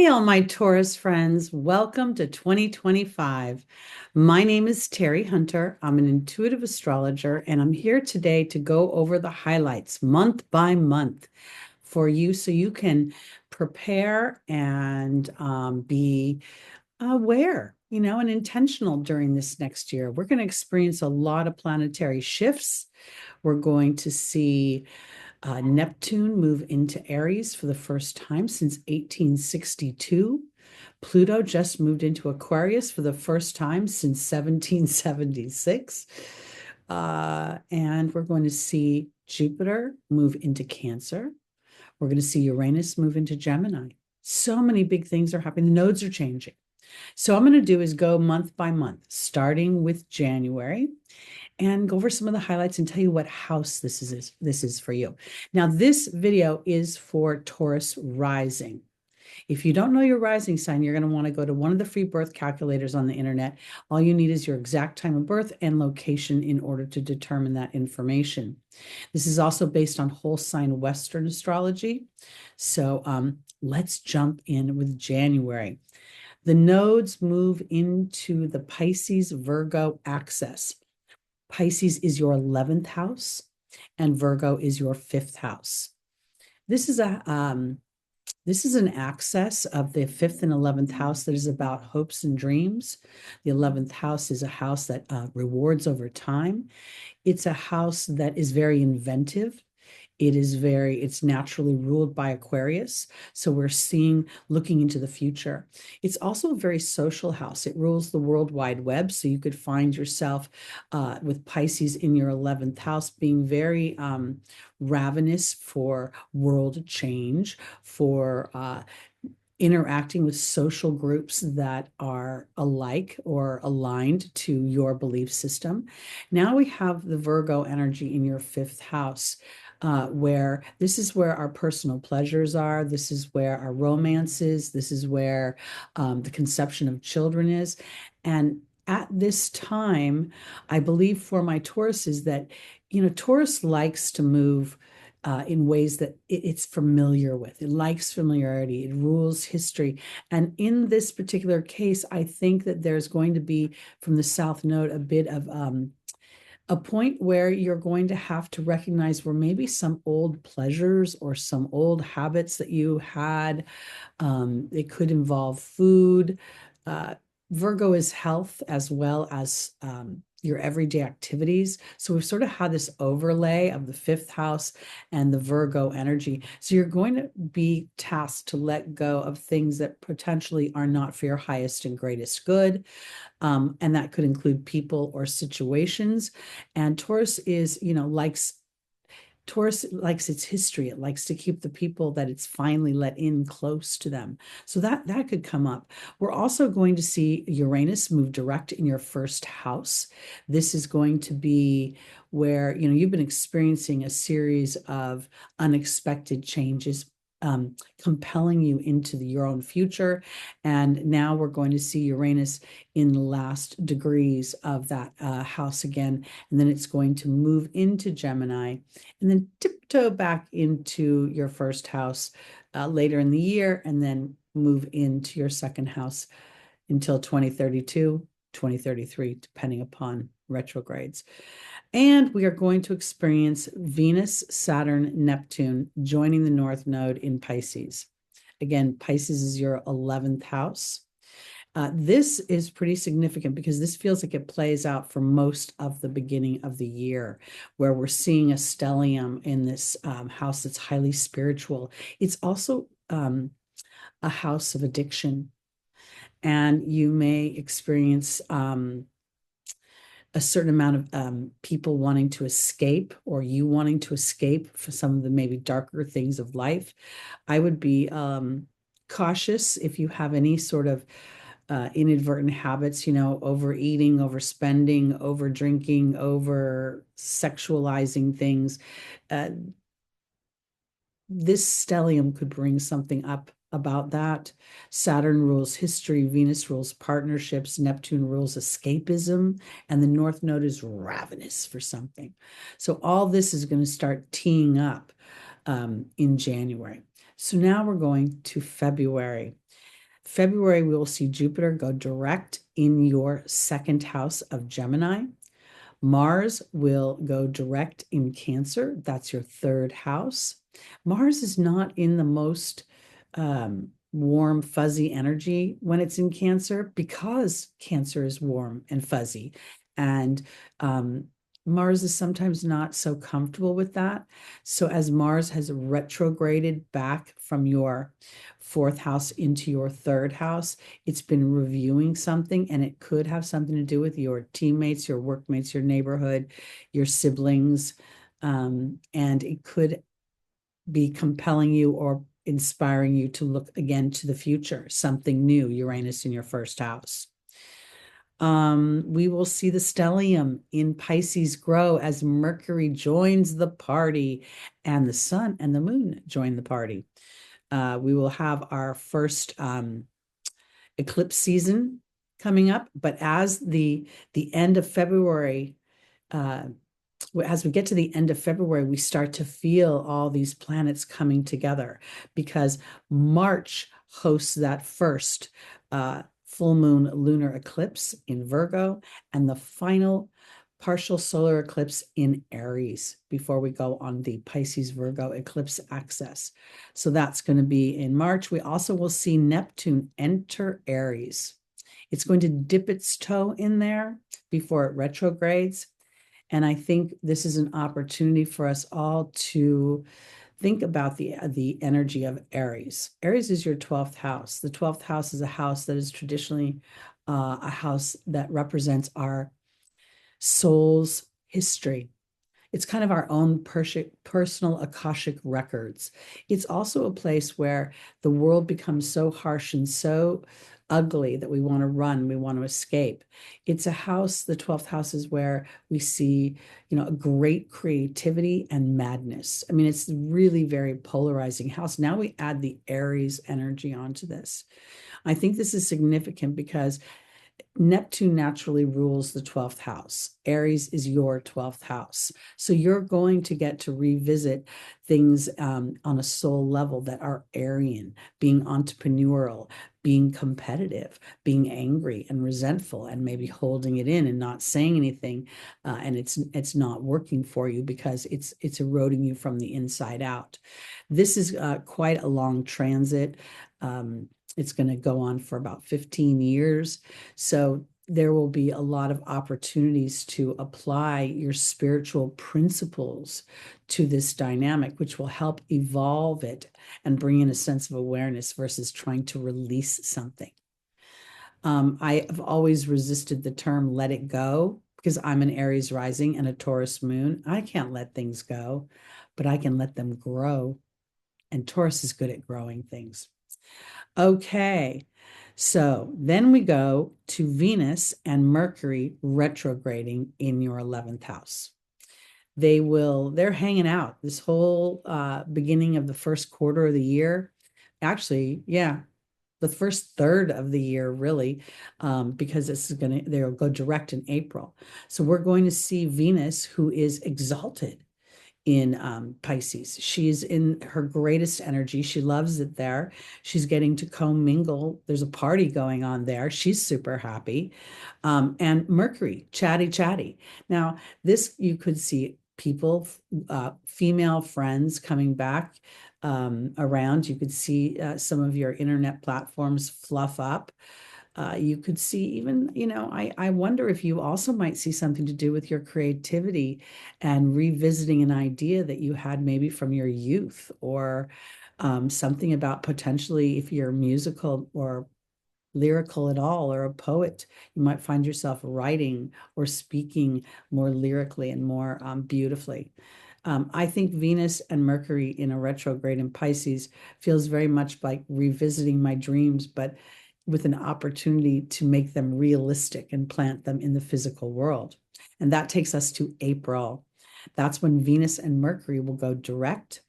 Hey, all my Taurus friends, welcome to 2025. My name is Teri Hunter. I'm an intuitive astrologer, and I'm here today to go over the highlights month by month for you so you can prepare and be aware, and intentional during this next year. We're going to experience a lot of planetary shifts. We're going to see Neptune move into Aries for the first time since 1862. Pluto just moved into Aquarius for the first time since 1776. And we're going to see Jupiter move into Cancer. We're going to see Uranus move into Gemini. So many big things are happening. The nodes are changing. So I'm going to do is go month by month, starting with January and go over some of the highlights and tell you what house this is for you. Now, this video is for Taurus Rising. If you don't know your rising sign, you're going to want to go to one of the free birth calculators on the internet. All you need is your exact time of birth and location in order to determine that information. This is also based on whole sign Western astrology. So let's jump in with January. The nodes move into the Pisces Virgo axis. Pisces is your 11th house, and Virgo is your 5th house. This is an axis of the 5th and 11th house that is about hopes and dreams. The 11th house is a house that rewards over time. It's a house that is very inventive. It's naturally ruled by Aquarius. So we're looking into the future. It's also a very social house. It rules the World Wide Web. So you could find yourself with Pisces in your 11th house being very ravenous for world change, for interacting with social groups that are alike or aligned to your belief system. Now we have the Virgo energy in your 5th house. Where this is where our personal pleasures are. This is where our romance is. This is where the conception of children is. And at this time, I believe for my Taurus is that, Taurus likes to move in ways that it's familiar with. It likes familiarity. It rules history. And in this particular case, I think that there's going to be, from the South Node, a bit of a point where you're going to have to recognize where maybe some old pleasures or some old habits that you had. It could involve food. Virgo is health as well as your everyday activities. So we've sort of had this overlay of the 5th house and the Virgo energy. So you're going to be tasked to let go of things that potentially are not for your highest and greatest good. And that could include people or situations. And Taurus likes its history. It likes to keep the people that it's finally let in close to them. So that could come up. We're also going to see Uranus move direct in your 1st house. This is going to be where, you've been experiencing a series of unexpected changes, compelling you into your own future. And now we're going to see Uranus in the last degrees of that house again. And then it's going to move into Gemini and then tiptoe back into your 1st house later in the year, and then move into your 2nd house until 2032, 2033, depending upon retrogrades. And we are going to experience Venus, Saturn, Neptune joining the North Node in Pisces. Again, Pisces is your 11th house. This is pretty significant because this feels like it plays out for most of the beginning of the year, where we're seeing a stellium in this house that's highly spiritual. It's also a house of addiction, and you may experience a certain amount of people wanting to escape, or you wanting to escape for some of the maybe darker things of life. I would be cautious if you have any sort of inadvertent habits, overeating, overspending, over drinking, over sexualizing things. This stellium could bring something up about that. Saturn rules history, Venus rules partnerships, Neptune rules escapism, and the North Node is ravenous for something. So all this is going to start teeing up in January. So now we're going to February. February, we will see Jupiter go direct in your second house of Gemini. Mars will go direct in Cancer. That's your third house. Mars is not in the most warm, fuzzy energy when it's in Cancer because Cancer is warm and fuzzy. And Mars is sometimes not so comfortable with that. So as Mars has retrograded back from your fourth house into your third house, it's been reviewing something, and it could have something to do with your teammates, your workmates, your neighborhood, your siblings. And it could be compelling you or inspiring you to look again to the future, something new, Uranus in your first house. We will see the stellium in Pisces grow as Mercury joins the party and the sun and the moon join the party. We will have our first eclipse season coming up, but as the end of February, as we get to the end of February, we start to feel all these planets coming together because March hosts that first full moon lunar eclipse in Virgo and the final partial solar eclipse in Aries before we go on the Pisces Virgo eclipse axis. So that's going to be in March. We also will see Neptune enter Aries. It's going to dip its toe in there before it retrogrades. And I think this is an opportunity for us all to think about the energy of Aries. Aries is your 12th house. The 12th house is a house that is traditionally a house that represents our soul's history. It's kind of our own personal Akashic records. It's also a place where the world becomes so harsh and so ugly that we want to run, we want to escape. It's a house, the 12th house is where we see, a great creativity and madness. I mean, it's really very polarizing house. Now we add the Aries energy onto this. I think this is significant because Neptune naturally rules the 12th house. Aries is your 12th house. So you're going to get to revisit things on a soul level that are Aryan, being entrepreneurial, being competitive, being angry and resentful, and maybe holding it in and not saying anything. And it's not working for you because it's eroding you from the inside out. This is quite a long transit. It's going to go on for about 15 years. So there will be a lot of opportunities to apply your spiritual principles to this dynamic, which will help evolve it and bring in a sense of awareness versus trying to release something. I have always resisted the term let it go because I'm an Aries rising and a Taurus moon. I can't let things go, but I can let them grow. And Taurus is good at growing things. Okay, so then we go to Venus and Mercury retrograding in your 11th house. They're hanging out this whole beginning of the first quarter of the year. Actually, yeah, the first third of the year, really, because they'll go direct in April. So we're going to see Venus, who is exalted in Pisces. She's in her greatest energy. She loves it there. She's getting to commingle. There's a party going on there. She's super happy. And Mercury, chatty. Now, this you could see people, female friends coming back around. You could see some of your internet platforms fluff up. You could see even, I wonder if you also might see something to do with your creativity and revisiting an idea that you had maybe from your youth, or something about potentially if you're musical or lyrical at all or a poet, you might find yourself writing or speaking more lyrically and more beautifully. I think Venus and Mercury in a retrograde in Pisces feels very much like revisiting my dreams, but with an opportunity to make them realistic and plant them in the physical world. And that takes us to April. That's when Venus and Mercury will go direct.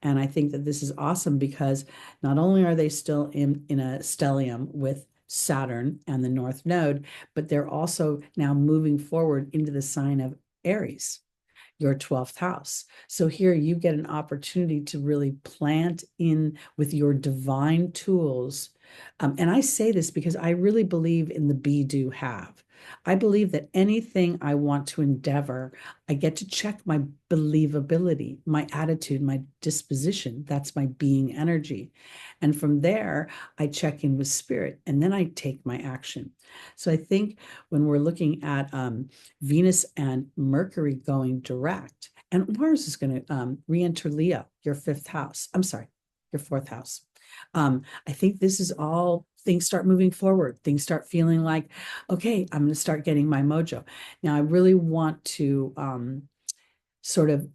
And I think that this is awesome because not only are they still in a stellium with Saturn and the North Node, but they're also now moving forward into the sign of Aries, your 12th house. So here you get an opportunity to really plant in with your divine tools And I say this because I really believe in the be, do, have. I believe that anything I want to endeavor, I get to check my believability, my attitude, my disposition. That's my being energy. And from there, I check in with spirit and then I take my action. So I think when we're looking at Venus and Mercury going direct, and Mars is going to re-enter Leo, your fifth house. I'm sorry, your fourth house. I think this is all things start moving forward. Things start feeling like, okay, I'm going to start getting my mojo. Now, I really want to sort of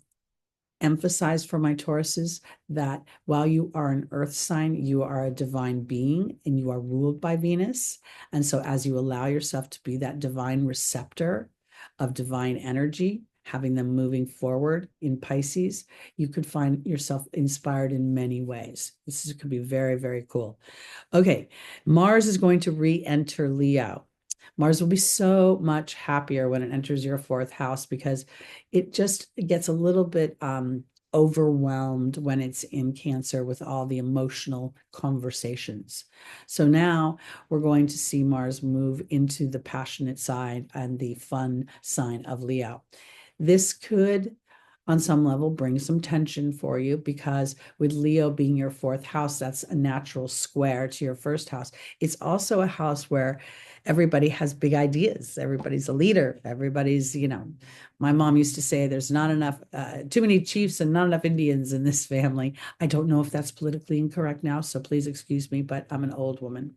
emphasize for my Tauruses that while you are an earth sign, you are a divine being and you are ruled by Venus. And so as you allow yourself to be that divine receptor of divine energy, having them moving forward in Pisces, you could find yourself inspired in many ways. Could be very, very cool. Okay, Mars is going to re-enter Leo. Mars will be so much happier when it enters your fourth house because it just gets a little bit overwhelmed when it's in Cancer with all the emotional conversations. So now we're going to see Mars move into the passionate side and the fun sign of Leo. This could, on some level, bring some tension for you because with Leo being your fourth house, that's a natural square to your first house. It's also a house where everybody has big ideas. Everybody's a leader. Everybody's, my mom used to say there's not enough, too many chiefs and not enough Indians in this family. I don't know if that's politically incorrect now, so please excuse me, but I'm an old woman.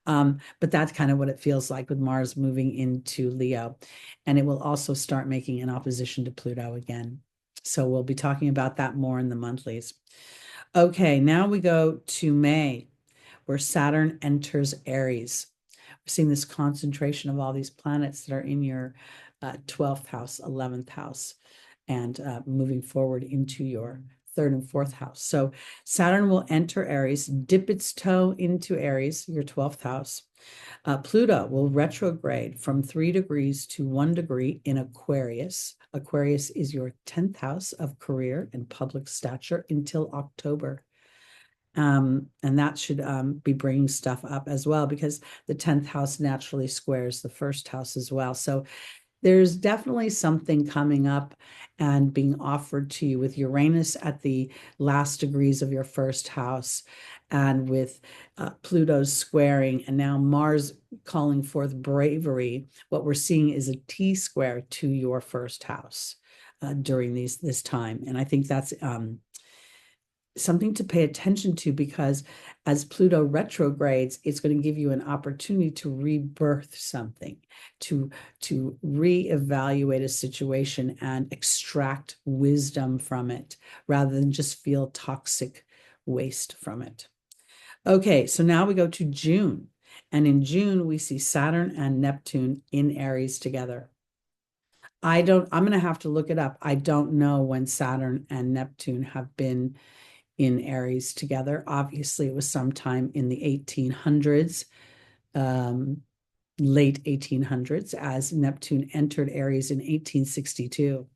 But that's kind of what it feels like with Mars moving into Leo. And it will also start making an opposition to Pluto again. So we'll be talking about that more in the monthlies. Okay, now we go to May, where Saturn enters Aries. We're seeing this concentration of all these planets that are in your 12th house, 11th house, and moving forward into your third and fourth house. So Saturn will enter Aries, dip its toe into Aries, your 12th house. Pluto will retrograde from 3 degrees to 1 degree in Aquarius. Aquarius is your 10th house of career and public stature until October. And that should be bringing stuff up as well because the 10th house naturally squares the first house as well. So there's definitely something coming up and being offered to you with Uranus at the last degrees of your first house and with Pluto's squaring and now Mars calling forth bravery. What we're seeing is a T-square to your first house during this time. And I think that's something to pay attention to because as Pluto retrogrades, it's going to give you an opportunity to rebirth something, to reevaluate a situation and extract wisdom from it rather than just feel toxic waste from it. Okay, so now we go to June. And in June, we see Saturn and Neptune in Aries together. I'm going to have to look it up. I don't know when Saturn and Neptune have been in Aries together. Obviously, it was sometime in the 1800s, late 1800s, as Neptune entered Aries in 1862.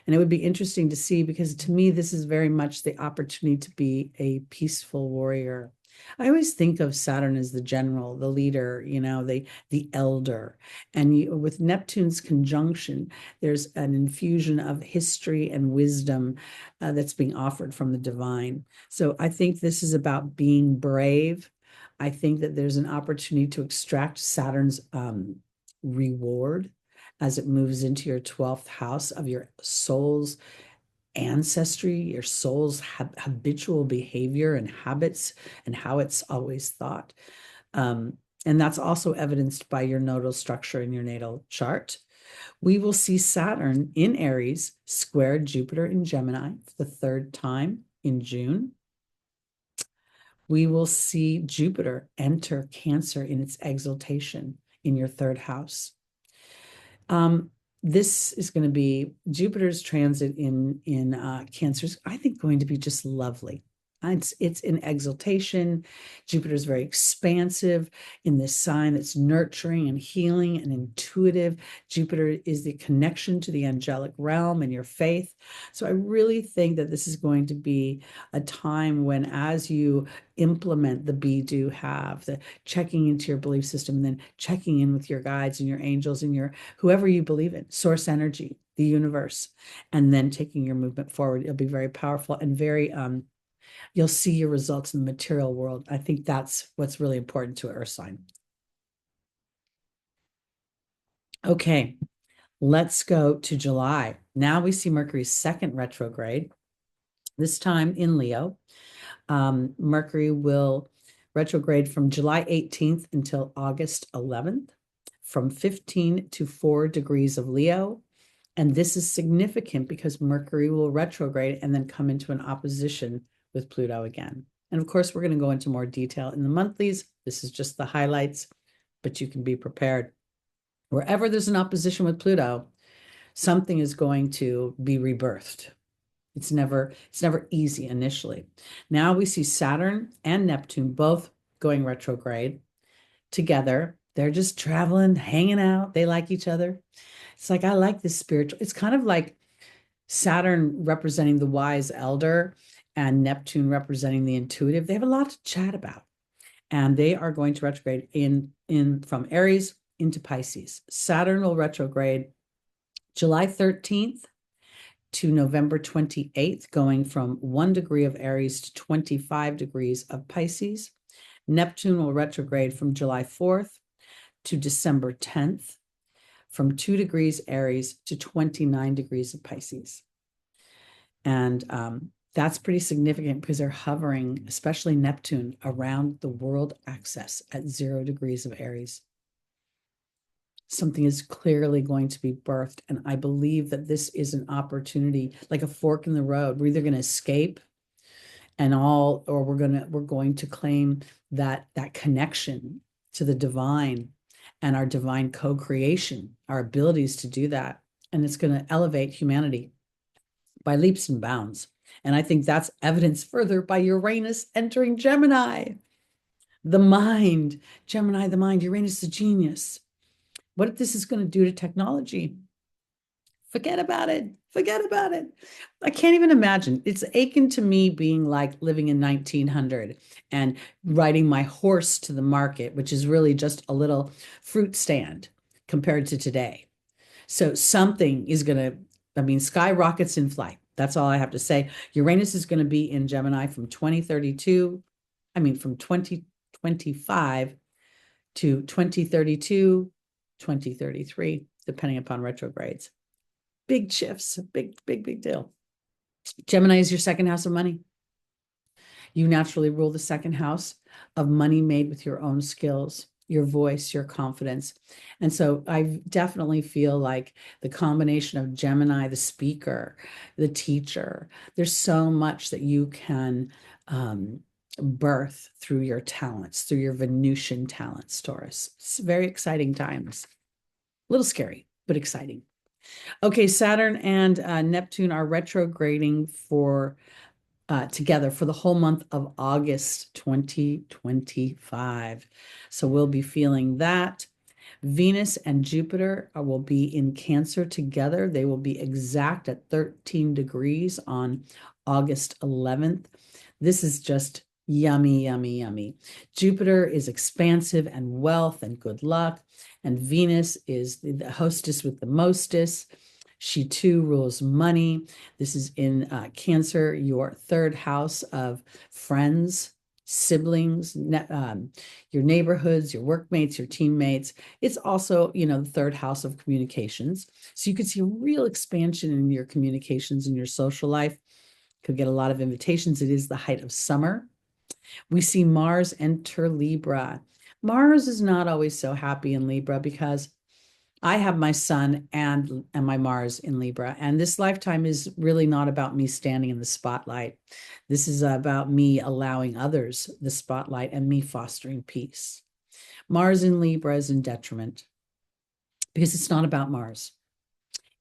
And it would be interesting to see because to me, this is very much the opportunity to be a peaceful warrior. I always think of Saturn as the general, the leader, the elder. And with Neptune's conjunction, there's an infusion of history and wisdom that's being offered from the divine. So I think this is about being brave. I think that there's an opportunity to extract Saturn's reward as it moves into your 12th house of your soul's ancestry, your soul's habitual behavior and habits and how it's always thought. And that's also evidenced by your nodal structure in your natal chart. We will see Saturn in Aries square Jupiter in Gemini for the third time in June. We will see Jupiter enter Cancer in its exaltation in your third house. This is going to be Jupiter's transit in Cancer is, I think, going to be just lovely. It's in exaltation. Jupiter is very expansive in this sign that's nurturing and healing and intuitive. Jupiter is the connection to the angelic realm and your faith. So I really think that this is going to be a time when, as you implement the be, do, have, the checking into your belief system, and then checking in with your guides and your angels and your whoever you believe in, source energy, the universe, and then taking your movement forward, it'll be very powerful and very you'll see your results in the material world. I think that's what's really important to an earth sign. Okay, let's go to July. Now we see Mercury's second retrograde, this time in Leo. Mercury will retrograde from July 18th until August 11th, from 15 to 4 degrees of Leo. And this is significant because Mercury will retrograde and then come into an opposition with Pluto again. And of course, we're going to go into more detail in the monthlies. This is just the highlights, but you can be prepared. Wherever there's an opposition with Pluto, something is going to be rebirthed. It's never easy initially. Now we see Saturn and Neptune both going retrograde together. They're just traveling, hanging out. They like each other. It's like, I like this spiritual. It's kind of like Saturn representing the wise elder and Neptune representing the intuitive. They have a lot to chat about. And they are going to retrograde in from Aries into Pisces. Saturn will retrograde July 13th to November 28th, going from 1 degree of Aries to 25 degrees of Pisces. Neptune will retrograde from July 4th to December 10th, from 2 degrees Aries to 29 degrees of Pisces. And that's pretty significant because they're hovering, especially Neptune, around the world axis at 0 degrees of Aries. Something is clearly going to be birthed. And I believe that this is an opportunity, like a fork in the road. We're either going to escape or we're going to claim that connection to the divine and our divine co-creation, our abilities to do that. And it's going to elevate humanity by leaps and bounds. And I think that's evidenced further by Uranus entering Gemini. The mind, Gemini, the mind, Uranus, the genius. What this is going to do to technology? Forget about it. Forget about it. I can't even imagine. It's akin to me being like living in 1900 and riding my horse to the market, which is really just a little fruit stand compared to today. So something is going to, skyrockets in flight. That's all I have to say. Uranus is going to be in Gemini from 2025 to 2032, 2033, depending upon retrogrades. Big shifts, big deal. Gemini is your second house of money. You naturally rule the second house of money made with your own skills, your voice, your confidence. And so I definitely feel like the combination of Gemini, the speaker, the teacher, there's so much that you can birth through your talents, through your Venusian talents, Taurus. It's very exciting times. A little scary, but exciting. Okay, Saturn and Neptune are retrograding together for the whole month of August 2025. So we'll be feeling that. Venus and Jupiter will be in Cancer together. They will be exact at 13 degrees on August 11th. This is just yummy, yummy, yummy. Jupiter is expansive and wealth and good luck. And Venus is the hostess with the mostest. She too rules money. This is in Cancer, your third house of friends, siblings, your neighborhoods, your workmates, your teammates. It's also, the third house of communications. So you could see a real expansion in your communications and your social life. Could get a lot of invitations. It is the height of summer. We see Mars enter Libra. Mars is not always so happy in Libra because I have my sun and my Mars in Libra. And this lifetime is really not about me standing in the spotlight. This is about me allowing others the spotlight and me fostering peace. Mars in Libra is in detriment because it's not about Mars.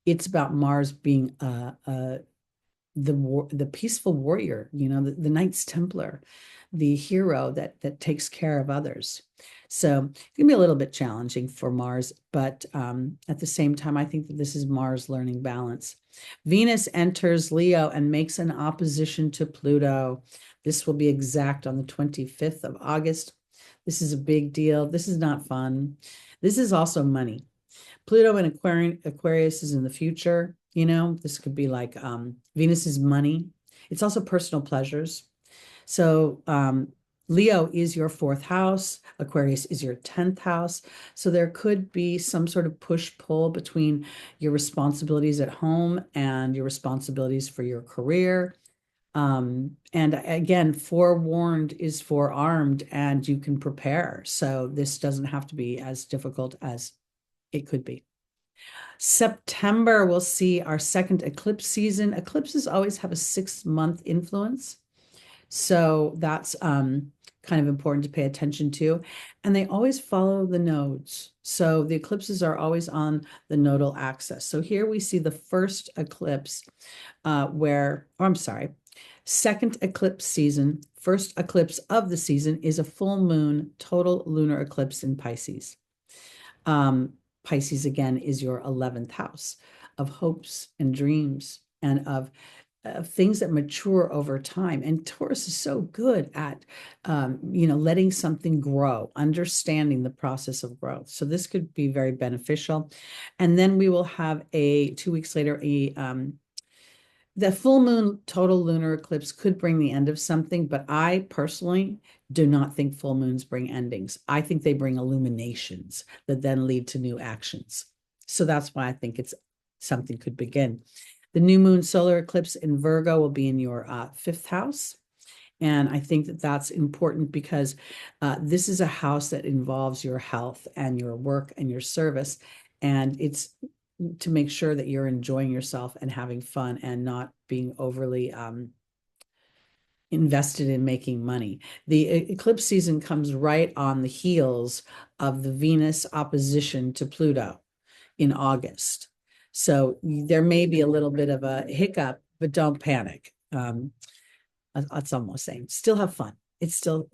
It's about Mars being a the peaceful warrior, the Knights Templar, the hero that takes care of others. So it can be a little bit challenging for Mars, but at the same time, I think that this is Mars learning balance. Venus enters Leo and makes an opposition to Pluto. This will be exact on the 25th of August. This is a big deal. This is not fun. This is also money. Pluto in Aquarius is in the future. This could be like Venus is money. It's also personal pleasures. So Leo is your fourth house. Aquarius is your 10th house. So there could be some sort of push-pull between your responsibilities at home and your responsibilities for your career. And again, forewarned is forearmed, and you can prepare. So this doesn't have to be as difficult as it could be. September, we'll see our second eclipse season. Eclipses always have a 6-month influence. So that's kind of important to pay attention to. And they always follow the nodes. So the eclipses are always on the nodal axis. So here we see the first eclipse second eclipse season, first eclipse of the season is a full moon total lunar eclipse in Pisces. Pisces, again, is your 11th house of hopes and dreams and of things that mature over time. And Taurus is so good at, letting something grow, understanding the process of growth. So this could be very beneficial. And then we will have 2 weeks later, the full moon total lunar eclipse could bring the end of something, but I personally do not think full moons bring endings. I think they bring illuminations that then lead to new actions. So that's why I think something could begin. The new moon solar eclipse in Virgo will be in your 5th house. And I think that that's important because this is a house that involves your health and your work and your service. And it's to make sure that you're enjoying yourself and having fun and not being overly invested in making money. The eclipse season comes right on the heels of the Venus opposition to Pluto in August. So there may be a little bit of a hiccup, but don't panic. That's almost saying still have fun. It's still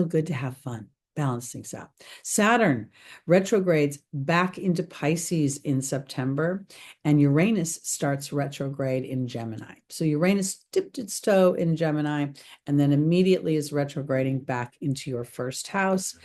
good to have fun. Balance things out. Saturn retrogrades back into Pisces in September, and Uranus starts retrograde in Gemini. So Uranus dipped its toe in Gemini and then immediately is retrograding back into your first house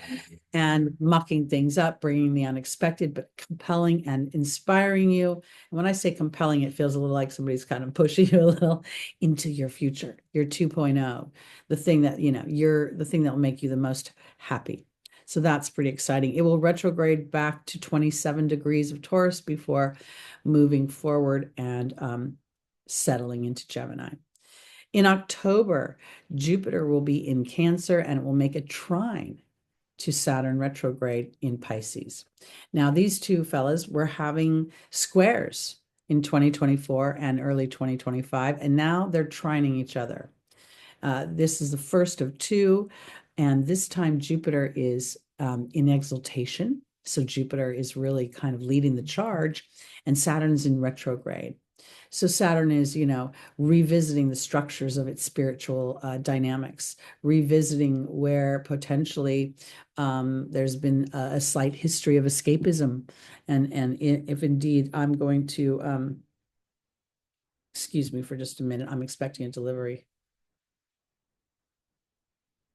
and mucking things up, bringing the unexpected, but compelling and inspiring you. And when I say compelling, it feels a little like somebody's kind of pushing you a little into your future, your 2.0, the thing that, you're the thing that will make you the most happy. So that's pretty exciting. It will retrograde back to 27 degrees of Taurus before moving forward and settling into Gemini. In October, Jupiter will be in Cancer and it will make a trine to Saturn retrograde in Pisces. Now, these two fellas were having squares in 2024 and early 2025, and now they're trining each other. This is the first of two, and this time Jupiter is in exaltation. So Jupiter is really kind of leading the charge, and Saturn's in retrograde. So Saturn is, revisiting the structures of its spiritual dynamics, revisiting where potentially there's been a slight history of escapism. And if indeed I'm going to, excuse me for just a minute, I'm expecting a delivery.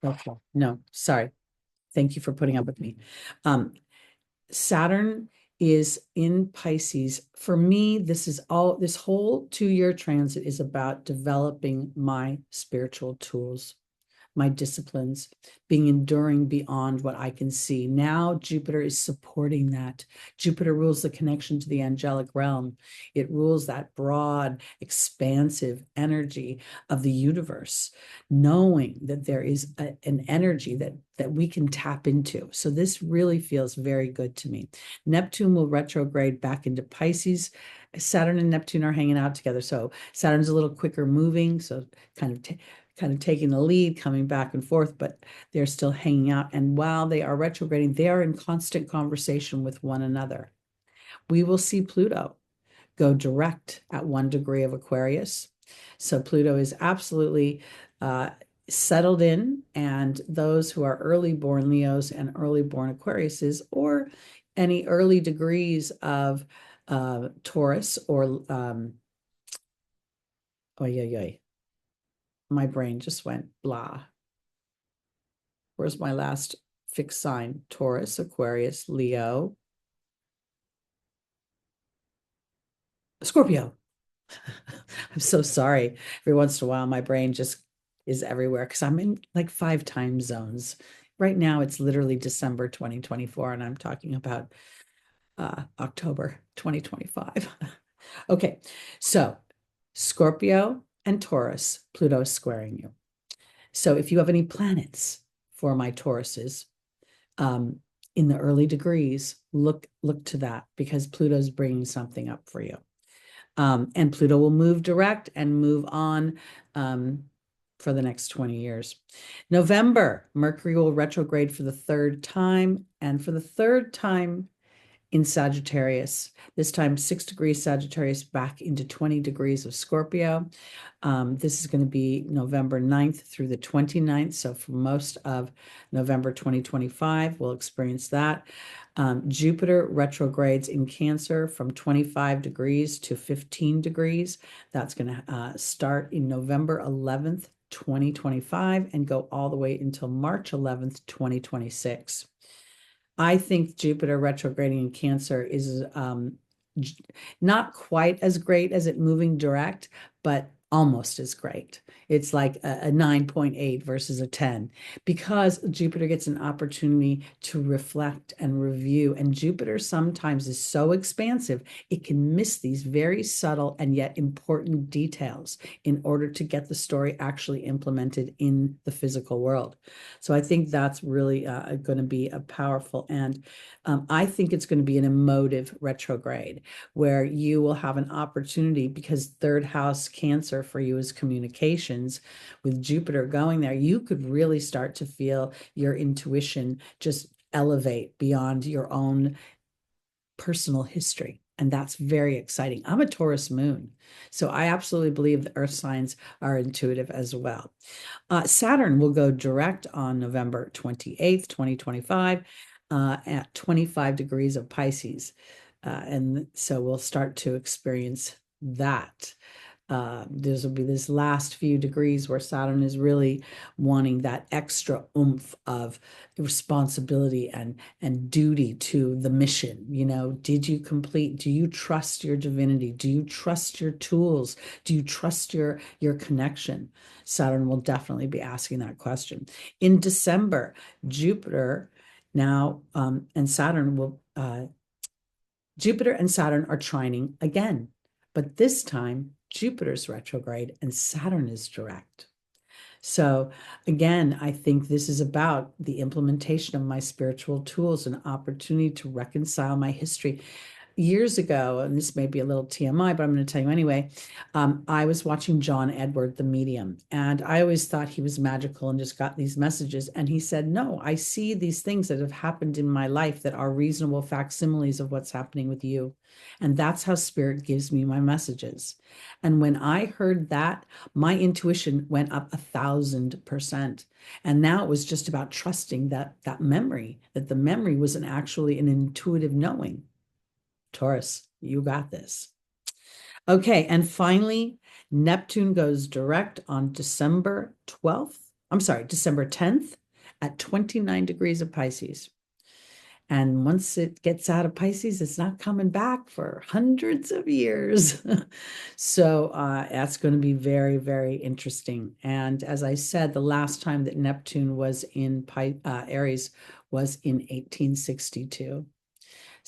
Okay, no, sorry. Thank you for putting up with me. Saturn is in Pisces. For me, this whole 2-year transit is about developing my spiritual tools, my disciplines, being enduring beyond what I can see. Now, Jupiter is supporting that. Jupiter rules the connection to the angelic realm. It rules that broad, expansive energy of the universe, knowing that there is an energy that we can tap into. So this really feels very good to me. Neptune will retrograde back into Pisces. Saturn and Neptune are hanging out together. So Saturn's a little quicker moving, so kind of taking the lead, coming back and forth, but they're still hanging out. And while they are retrograding, they are in constant conversation with one another. We will see Pluto go direct at 1 degree of Aquarius. So Pluto is absolutely settled in, and those who are early born Leos and early born Aquariuses, or any early degrees of Taurus or my brain just went blah. Where's my last fixed sign? Taurus, Aquarius, Leo, Scorpio. I'm so sorry. Every once in a while, my brain just is everywhere because I'm in like 5 time zones. Right now, it's literally December 2024, and I'm talking about October 2025. Okay, so Scorpio and Taurus, Pluto is squaring you. So if you have any planets for my Tauruses in the early degrees, look to that, because Pluto's bringing something up for you. And Pluto will move direct and move on for the next 20 years. November, Mercury will retrograde for the 3rd time, and for the 3rd time in Sagittarius, this time 6 degrees Sagittarius back into 20 degrees of Scorpio. This is going to be November 9th through the 29th. So for most of November 2025, we'll experience that. Jupiter retrogrades in Cancer from 25 degrees to 15 degrees. That's going to start in November 11th, 2025, and go all the way until March 11th, 2026. I think Jupiter retrograding in Cancer is not quite as great as it moving direct, but almost as great. It's like a 9.8 versus a 10, because Jupiter gets an opportunity to reflect and review. And Jupiter sometimes is so expansive, it can miss these very subtle and yet important details in order to get the story actually implemented in the physical world. So I think that's really going to be a powerful, and I think it's going to be an emotive retrograde where you will have an opportunity, because 3rd house Cancer for you is communications. With Jupiter going there, you could really start to feel your intuition just elevate beyond your own personal history. And that's very exciting. I'm a Taurus moon, so I absolutely believe the earth signs are intuitive as well. Saturn will go direct on November 28th, 2025, at 25 degrees of Pisces. And so we'll start to experience that. This will be this last few degrees where Saturn is really wanting that extra oomph of responsibility and duty to the mission. Did you complete? Do you trust your divinity? Do you trust your tools? Do you trust your connection? Saturn will definitely be asking that question. In December, Jupiter now and Saturn will Jupiter and Saturn are trining again, but this time Jupiter's retrograde and Saturn is direct. So again, I think this is about the implementation of my spiritual tools, an opportunity to reconcile my history. Years ago, and this may be a little TMI, but I'm going to tell you anyway, I was watching John Edward, the medium, and I always thought he was magical and just got these messages. And he said, no, I see these things that have happened in my life that are reasonable facsimiles of what's happening with you. And that's how spirit gives me my messages. And when I heard that, my intuition went up 1,000%. And now it was just about trusting that memory, that the memory wasn't actually an intuitive knowing. Taurus, you got this. Okay, and finally, Neptune goes direct on December 10th at 29 degrees of Pisces. And once it gets out of Pisces, it's not coming back for hundreds of years. So that's going to be very, very interesting. And as I said, the last time that Neptune was in Aries was in 1862.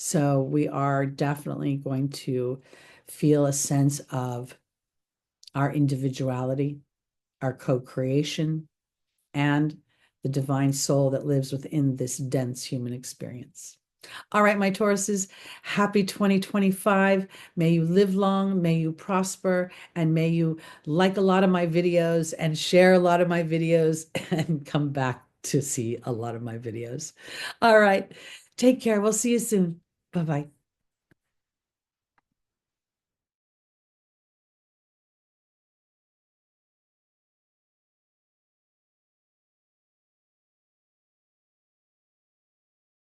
So we are definitely going to feel a sense of our individuality, our co-creation, and the divine soul that lives within this dense human experience. All right, my Tauruses, happy 2025. May you live long, may you prosper, and may you like a lot of my videos and share a lot of my videos and come back to see a lot of my videos. All right, take care. We'll see you soon. Bye-bye.